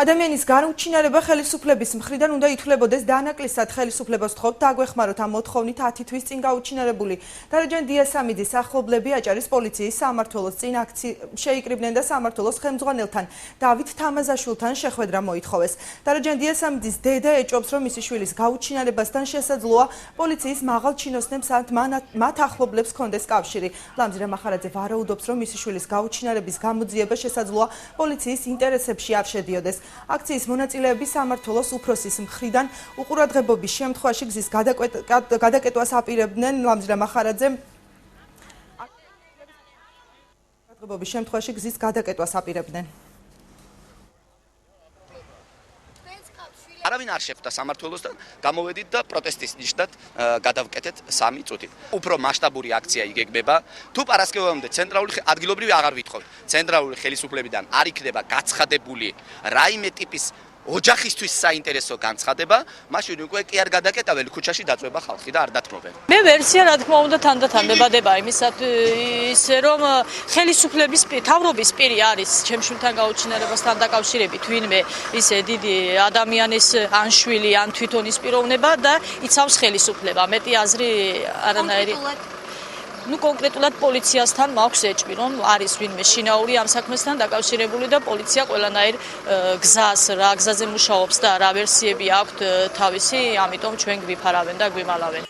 ადამიანის განუჩინარება ხელისუფლების მხრიდან უნდა ითვლებოდეს დანაკლისად ხელისუფლებას ვთხოვთ დაგვეხმაროთ ამ მოთხოვნით 10 თვის წინ გაუჩინარებული დარაჯან დიასამიძის ახლობლები აჭარის პოლიციის სამმართველოს წინ შეიკრიბნენ და სამმართველოს ხელმძღვანელთან დავით თამაზაშვილთან შეხვედრა მოითხოვეს. დარაჯან დიასამიძის დედა ეჭვობს, რომ მისი შვილის გაუჩინარებასთან შესაძლოა პოლიციის მაღალ ჩინოსნებს მათ ახლობლებს ჰქონდეს კავშირი. ლამზირა მახარაძე ვარაუდობს, რომ მისი შვილის გაუჩინარების გამოძიება შესაძლოა პოლიციის ინტერესებში არ შედიოდეს. აქციის მონაწილეები სამმართველოს უფროსის მხრიდან უყურადღებობის შემთხვევაში გზის გადაკეტვას აპირებდნენ. ლამზირა მახარაძე უყურადღებობის შემთხვევაში გზის გადაკეტვას აპირებდნენ. არავინ არ შეხვდა სამმართველოსთან, გამოვედით და პროტესტის ნიშნად გადავკეთეთ 3 წუთით. უფრო მასშტაბური აქცია იგეგმება. თუ პარასკევამდე ცენტრალური ადგილობრივი აღარ ვითხოვთ. ცენტრალური ხელისუფლებიდან არ იქნება გაცხადებული რაიმე ტიპის ოჯახისთვის საინტერესო განცხადება, მაშინ უკვე კი არ გადაკეტავენ ქუჩაში დაწვება ხალხი და არ დათმობენ. მე ვერსია რა თქმა უნდა თანდათან მებადება იმისათვის რომ ხელისუფლების თავრობის პირი არის ჩემ შვილთან გაუჩინარებასთან დაკავშირებით ვინმე ისე დიდი ადამიანის ან შვილი ან თვითონ ის პიროვნება და იცავს ხელისუფლება. მეტი აზრი არანაირი კონკრეტულად პოლიციასთან მაქვს ეჭვი, რომ არის ვინმე შინაური ამ საქმესთან დაკავშირებული და პოლიცია ყველანაირ გზას, რა გზაზე მუშაობს და რა ვერსიები აქვთ თავისი, ამიტომ ჩვენ გვიფარავენ და გვიმალავენ.